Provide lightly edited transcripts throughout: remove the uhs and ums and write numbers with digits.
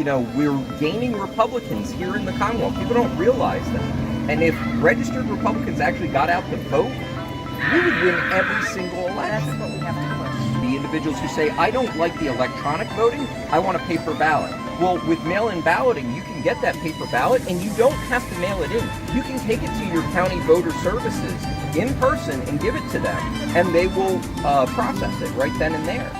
we're gaining Republicans here in the Commonwealth. People don't realize that. And if registered Republicans actually got out to vote, we would win every single election. That's what we have to push. The individuals who say, I don't like the electronic voting, I want a paper ballot. Well, with mail-in balloting, you can get that paper ballot and you don't have to mail it in. You can take it to your county voter services in person and give it to them, and they will process it right then and there.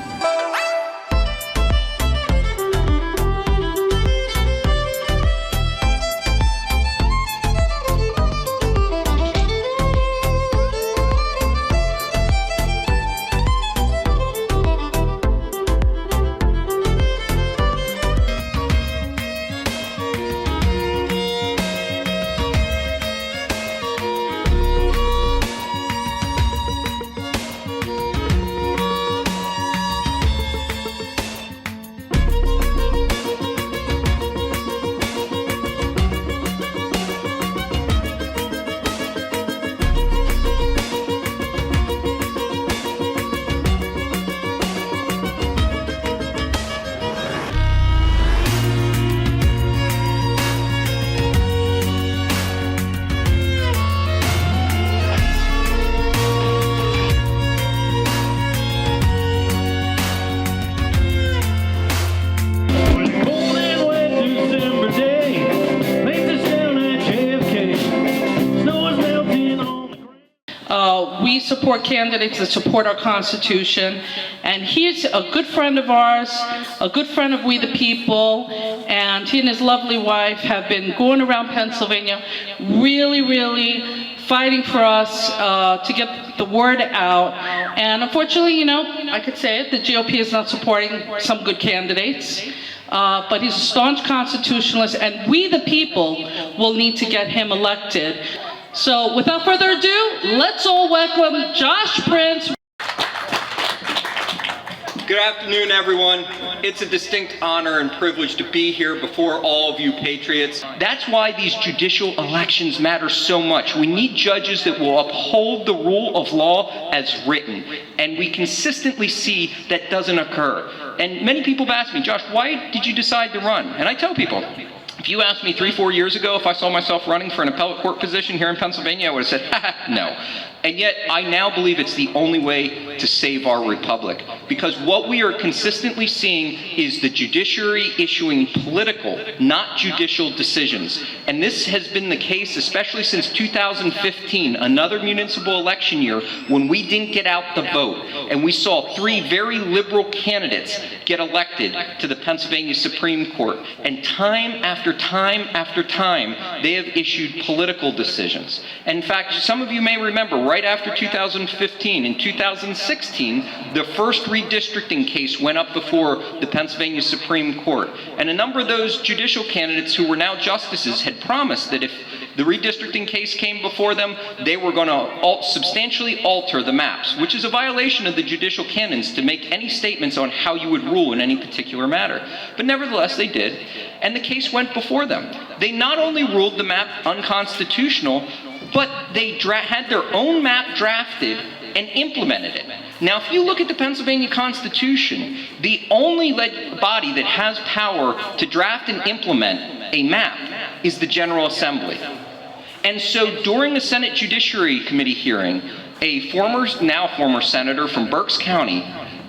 We support candidates that support our Constitution, and he's a good friend of ours, a good friend of We the People, and he and his lovely wife have been going around Pennsylvania really fighting for us to get the word out. And unfortunately, I could say it, the GOP is not supporting some good candidates. But he's a staunch constitutionalist, and we the people will need to get him elected. So without further ado, let's all welcome Josh Prince. Good afternoon, everyone. It's a distinct honor and privilege to be here before all of you Patriots. That's why these judicial elections matter so much. We need judges that will uphold the rule of law as written, and we consistently see that doesn't occur. And many people have asked me, Josh, why did you decide to run? And I tell people, if you asked me 3-4 years ago if I saw myself running for an appellate court position here in Pennsylvania, I would have said, no. And yet, I now believe it's the only way to save our republic. Because what we are consistently seeing is the judiciary issuing political, not judicial decisions. And this has been the case especially since 2015, another municipal election year, when we didn't get out the vote. And we saw 3 very liberal candidates get elected to the Pennsylvania Supreme Court. And time after time after time, they have issued political decisions. And in fact, some of you may remember, right after 2015, in 2016, the first redistricting case went up before the Pennsylvania Supreme Court. And a number of those judicial candidates who were now justices had promised that if the redistricting case came before them, they were going to substantially alter the maps, which is a violation of the judicial canons to make any statements on how you would rule in any particular matter. But nevertheless, they did, and the case went before them. They not only ruled the map unconstitutional, but they had their own map drafted and implemented it. Now, if you look at the Pennsylvania Constitution, the only body that has power to draft and implement a map is the General Assembly. And so during a Senate Judiciary Committee hearing, a now former senator from Berks County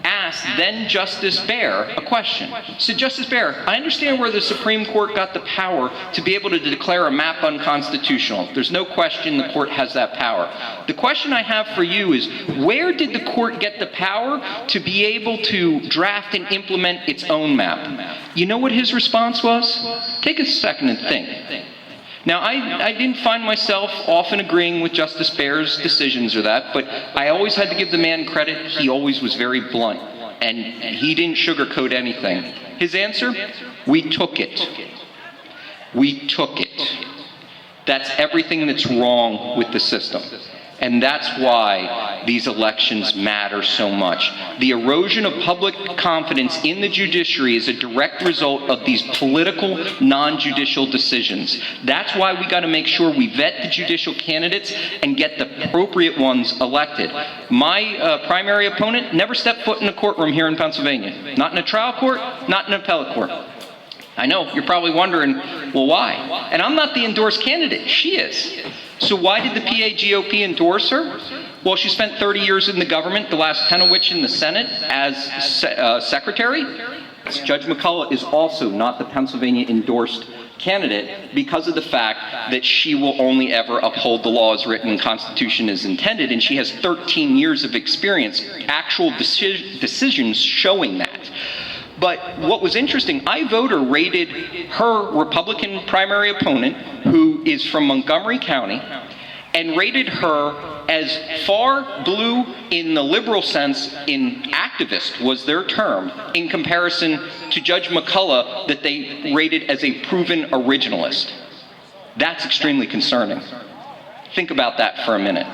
asked then Justice Baer a question. So, Justice Baer, I understand where the Supreme Court got the power to be able to declare a map unconstitutional. There's no question the court has that power. The question I have for you is, where did the court get the power to be able to draft and implement its own map? You know what his response was? Take a second and think. Now, I didn't find myself often agreeing with Justice Baer's decisions or that, but I always had to give the man credit. He always was very blunt, and he didn't sugarcoat anything. His answer? We took it. We took it. That's everything that's wrong with the system. And that's why these elections matter so much. The erosion of public confidence in the judiciary is a direct result of these political, non-judicial decisions. That's why we got to make sure we vet the judicial candidates and get the appropriate ones elected. My primary opponent never stepped foot in a courtroom here in Pennsylvania. Not in a trial court, not in an appellate court. I know, you're probably wondering, well, why? And I'm not the endorsed candidate, she is. So why did the PA GOP endorse her? Well, she spent 30 years in the government, the last 10 of which in the Senate as secretary. Judge McCullough is also not the Pennsylvania endorsed candidate because of the fact that she will only ever uphold the law as written and Constitution as intended, and she has 13 years of experience, actual decisions showing that. But what was interesting, iVoter rated her Republican primary opponent, who is from Montgomery County, and rated her as far blue in the liberal sense, in activist was their term, in comparison to Judge McCullough that they rated as a proven originalist. That's extremely concerning. Think about that for a minute.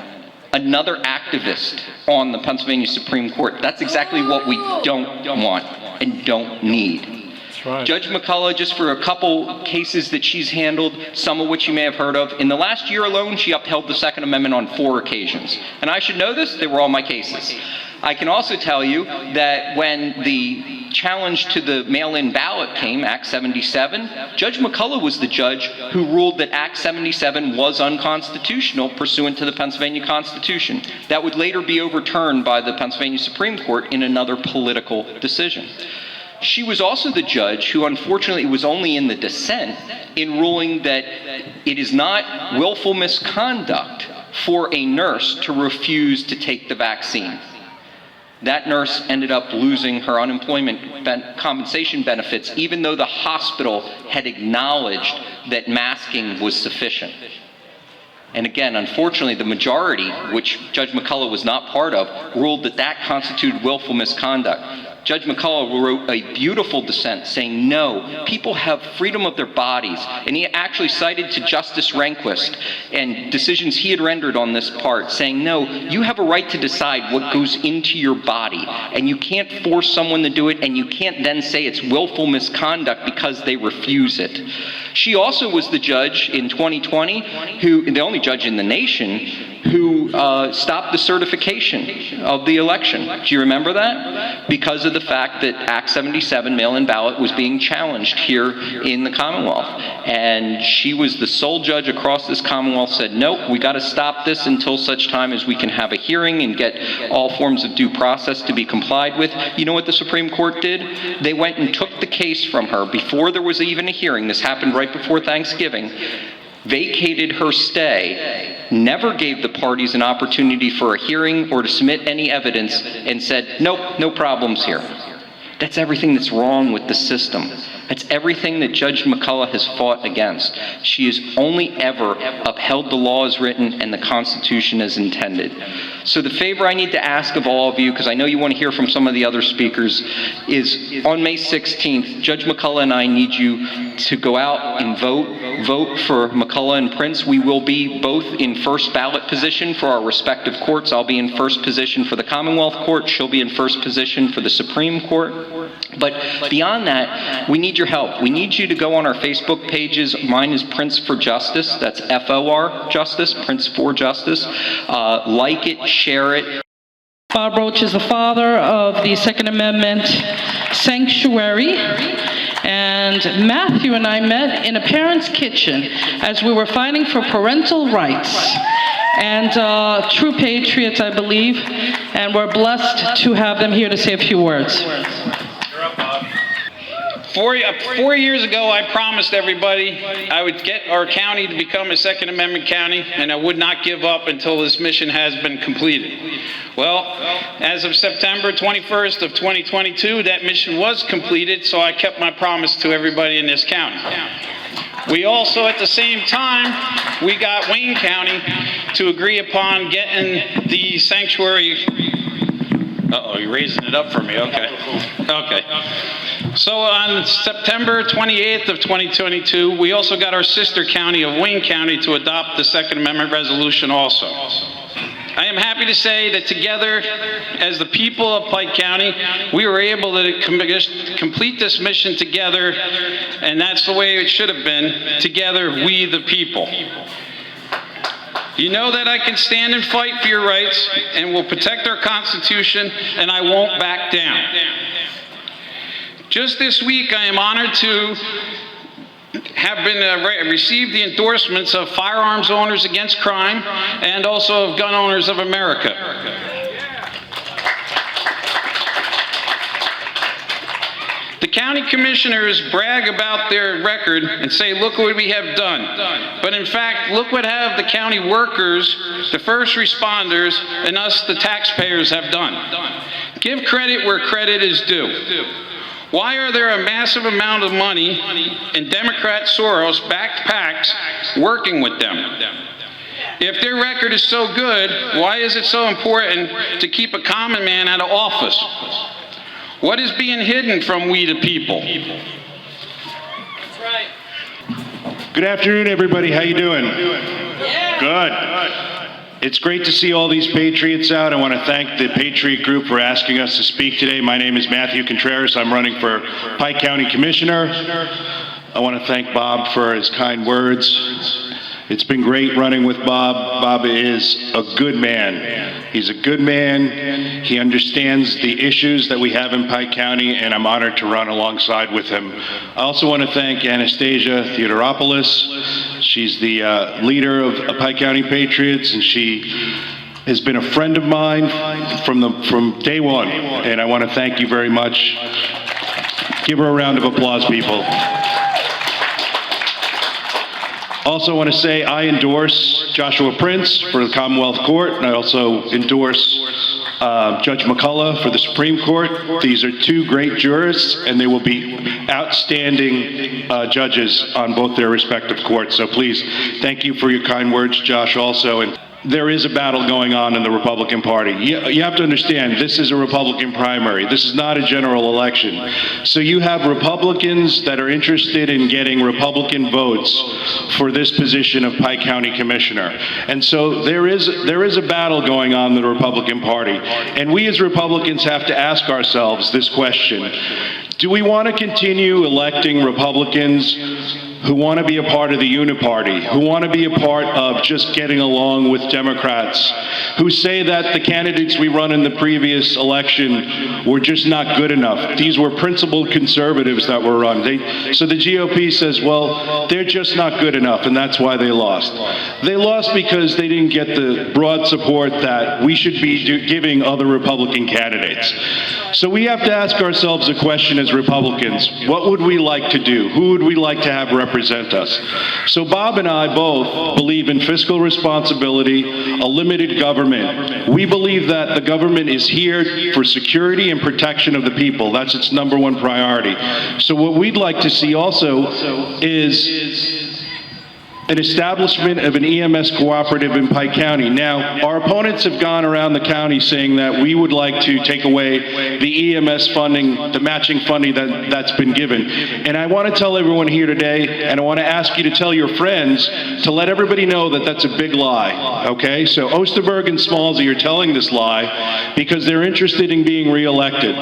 Another activist on the Pennsylvania Supreme Court. That's exactly what we don't want and don't need. Right. Judge McCullough, just for a couple cases that she's handled, some of which you may have heard of, in the last year alone, she upheld the Second Amendment on 4 occasions. And I should know this, they were all my cases. I can also tell you that when the challenge to the mail-in ballot came, Act 77, Judge McCullough was the judge who ruled that Act 77 was unconstitutional pursuant to the Pennsylvania Constitution. That would later be overturned by the Pennsylvania Supreme Court in another political decision. She was also the judge who unfortunately was only in the dissent in ruling that it is not willful misconduct for a nurse to refuse to take the vaccine. That nurse ended up losing her unemployment compensation benefits, even though the hospital had acknowledged that masking was sufficient. And again, unfortunately, the majority, which Judge McCullough was not part of, ruled that that constituted willful misconduct. Judge McCullough wrote a beautiful dissent saying, no, people have freedom of their bodies. And he actually cited to Justice Rehnquist and decisions he had rendered on this part, saying, no, you have a right to decide what goes into your body. And you can't force someone to do it, and you can't then say it's willful misconduct because they refuse it. She also was the judge in 2020, the only judge in the nation, who stopped the certification of the election. Do you remember that? Because of the fact that Act 77 mail-in ballot was being challenged here in the Commonwealth. And she was the sole judge across this Commonwealth, said, nope, we got to stop this until such time as we can have a hearing and get all forms of due process to be complied with. You know what the Supreme Court did? They went and took the case from her before there was even a hearing. This happened right before Thanksgiving. Vacated her stay, never gave the parties an opportunity for a hearing or to submit any evidence, and said, nope, no problems here. That's everything that's wrong with the system. That's everything that Judge McCullough has fought against. She has only ever upheld the law as written and the Constitution as intended. So the favor I need to ask of all of you, because I know you want to hear from some of the other speakers, is on May 16th, Judge McCullough and I need you to go out and vote for McCullough and Prince. We will be both in first ballot position for our respective courts. I'll be in first position for the Commonwealth Court. She'll be in first position for the Supreme Court. But beyond that, we need your help. We need you to go on our Facebook pages. Mine is Prince for Justice. That's F-O-R, Justice, Prince for Justice. Like it, share it. Bob Roche is the father of the Second Amendment sanctuary. And Matthew and I met in a parent's kitchen as we were fighting for parental rights. And true patriots, I believe. And we're blessed to have them here to say a few words. 4 years ago, I promised everybody I would get our county to become a Second Amendment county, and I would not give up until this mission has been completed. Well, as of September 21st of 2022, that mission was completed, so I kept my promise to everybody in this county. We also, at the same time, we got Wayne County to agree upon getting the sanctuary. Uh-oh, you're raising it up for me, okay. So on September 28th of 2022, we also got our sister county of Wayne County to adopt the Second Amendment resolution also. I am happy to say that together, as the people of Pike County, we were able to complete this mission together, and that's the way it should have been, together, we the people. You know that I can stand and fight for your rights and will protect our Constitution, and I won't back down. Just this week, I am honored to have been received the endorsements of Firearms Owners Against Crime and also of Gun Owners of America. The county commissioners brag about their record and say, look what we have done. But in fact, look what have the county workers, the first responders, and us, the taxpayers, have done. Give credit where credit is due. Why are there a massive amount of money in Democrat Soros-backed PACs working with them? If their record is so good, why is it so important to keep a common man out of office? What is being hidden from we the people? That's right. Good afternoon, everybody. How you doing? Yeah. Good. It's great to see all these Patriots out. I want to thank the Patriot Group for asking us to speak today. My name is Matthew Contreras. I'm running for Pike County Commissioner. I want to thank Bob for his kind words. It's been great running with Bob. Bob is a good man. He's a good man. He understands the issues that we have in Pike County, and I'm honored to run alongside with him. I also want to thank Anastasia Theodoropoulos. She's the leader of Pike County Patriots, and she has been a friend of mine from day one, and I want to thank you very much. Give her a round of applause, people. Also want to say I endorse Joshua Prince for the Commonwealth Court, and I also endorse Judge McCullough for the Supreme Court. These are two great jurists, and they will be outstanding judges on both their respective courts. So please, thank you for your kind words, Josh, also. And there is a battle going on in the Republican Party. You have to understand, this is a Republican primary. This is not a general election. So you have Republicans that are interested in getting Republican votes for this position of Pike County Commissioner. And so there is a battle going on in the Republican Party. And we as Republicans have to ask ourselves this question. Do we want to continue electing Republicans who want to be a part of the uniparty, who want to be a part of just getting along with Democrats, who say that the candidates we run in the previous election were just not good enough? These were principled conservatives that were run. So the GOP says, well, they're just not good enough, and that's why they lost. They lost because they didn't get the broad support that we should be giving other Republican candidates. So we have to ask ourselves a question as Republicans. What would we like to do? Who would we like to have represent us? So Bob and I both believe in fiscal responsibility, a limited government. We believe that the government is here for security and protection of the people. That's its number one priority. So what we'd like to see also is an establishment of an EMS cooperative in Pike County. Now, our opponents have gone around the county saying that we would like to take away the EMS funding, the matching funding that's been given. And I want to tell everyone here today, and I want to ask you to tell your friends to let everybody know that that's a big lie, okay? So Osterberg and Smallsy are telling this lie because they're interested in being reelected.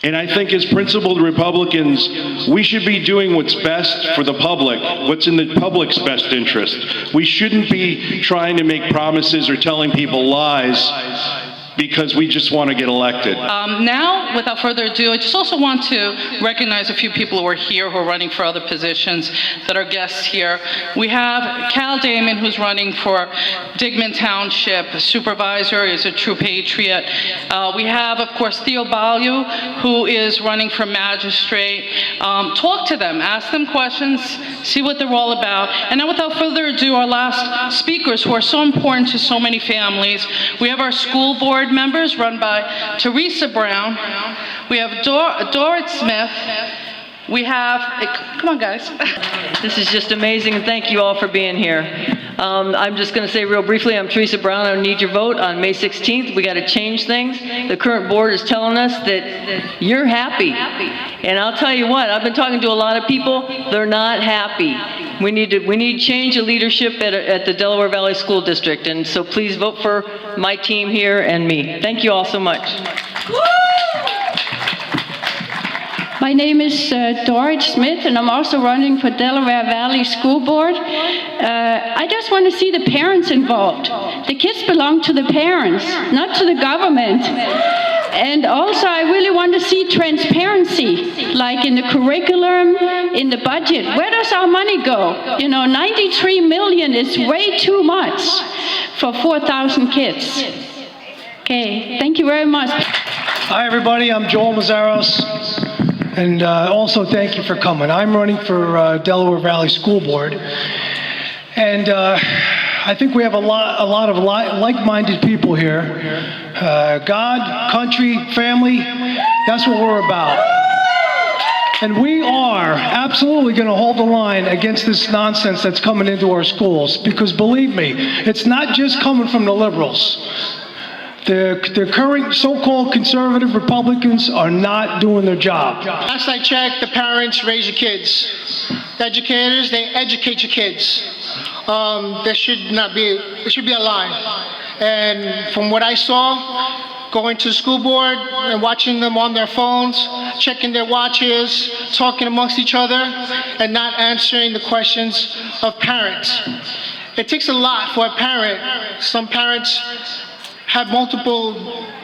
And I think as principled Republicans, we should be doing what's best for the public, what's in the public's best interest. We shouldn't be trying to make promises or telling people lies because we just want to get elected. Now, without further ado, I just also want to recognize a few people who are here who are running for other positions that are guests here. We have Cal Damon, who's running for Digman Township Supervisor, is a true patriot. We have, of course, Theo Balyu, who is running for magistrate. Talk to them, ask them questions, see what they're all about. And now, without further ado, our last speakers who are so important to so many families. We have our school board members run by Theresa Brown. We have Dorit Smith. We have, come on guys. This is just amazing, and thank you all for being here. I'm just going to say real briefly, I'm Theresa Brown. I need your vote on May 16th. We got to change things. The current board is telling us that you're happy. And I'll tell you what, I've been talking to a lot of people. They're not happy. We need change of leadership at the Delaware Valley School District. And so please vote for my team here and me. Thank you all so much. My name is Dorit Smith, and I'm also running for Delaware Valley School Board. I just want to see the parents involved. The kids belong to the parents, not to the government. And also, I really want to see transparency, like in the curriculum, in the budget. Where does our money go? You know, 93 million is way too much for 4,000 kids. Okay, thank you very much. Hi, everybody. I'm Joel Messaros, and also thank you for coming. I'm running for Delaware Valley School Board, and I think we have a lot of like-minded people here. God, country, family, that's what we're about. And we are absolutely going to hold the line against this nonsense that's coming into our schools, because believe me, it's not just coming from the liberals. The current so-called conservative Republicans are not doing their job. Last I checked, the parents raise your kids. The educators, they educate your kids. There should be a line. And from what I saw, going to the school board and watching them on their phones, checking their watches, talking amongst each other, and not answering the questions of parents. It takes a lot for a parent. Some parents have multiple,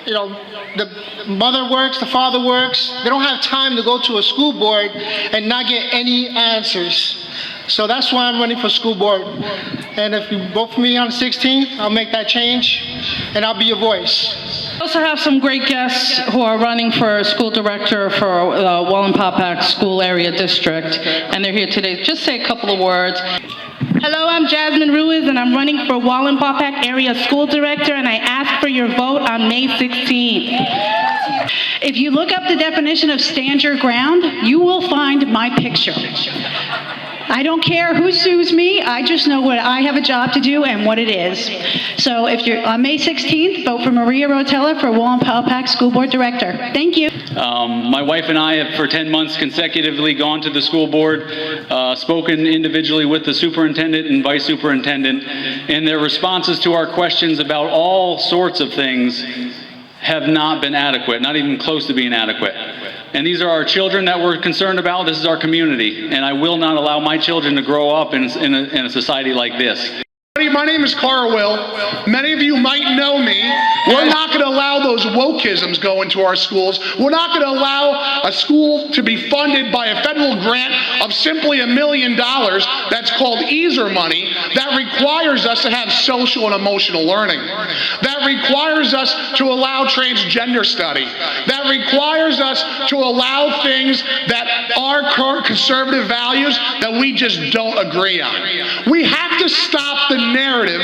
the mother works, the father works. They don't have time to go to a school board and not get any answers. So that's why I'm running for school board. And if you vote for me on the 16th, I'll make that change, and I'll be your voice. We also have some great guests who are running for school director for Wallenpaupack School Area District, and they're here today. Just say a couple of words. Hello, I'm Jasmine Ruiz, and I'm running for Wallenpaupack Area School Director, and I ask for your vote on May 16th. If you look up the definition of stand your ground, you will find my picture. I don't care who sues me, I just know what I have a job to do and what it is. So if you're on May 16th, vote for Maria Rotella for Wallenpaupack School Board Director. Thank you. My wife and I have for 10 months consecutively gone to the school board, spoken individually with the superintendent and vice superintendent, and their responses to our questions about all sorts of things have not been adequate, not even close to being adequate. And these are our children that we're concerned about. This is our community, and I will not allow my children to grow up in a society like this. My name is Carl. Many of you might know me. We're not going to allow those wokeisms go into our schools. We're not going to allow a school to be funded by a federal grant of simply $1 million that's called EASER money that requires us to have social and emotional learning, that requires us to allow transgender study, that requires us to allow things that are current conservative values that we just don't agree on. We have to stop the narrative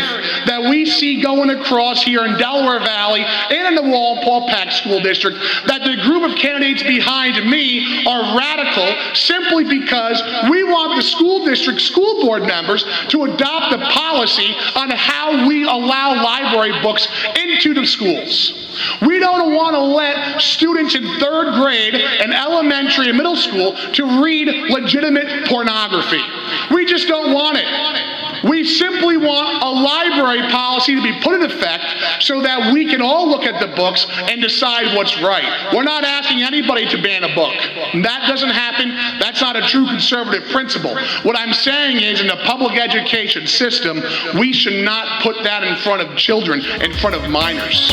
that we see going across here in Delaware Valley and in the Wallenpaupack School District that the group of candidates behind me are radical simply because we want the school district school board members to adopt a policy on how we allow library books into the schools. We don't want to let students in 3rd grade and elementary and middle school to read legitimate pornography. We just don't want it. We simply want a library policy to be put in effect so that we can all look at the books and decide what's right. We're not asking anybody to ban a book. That doesn't happen. That's not a true conservative principle. What I'm saying is, in the public education system, we should not put that in front of children, in front of minors.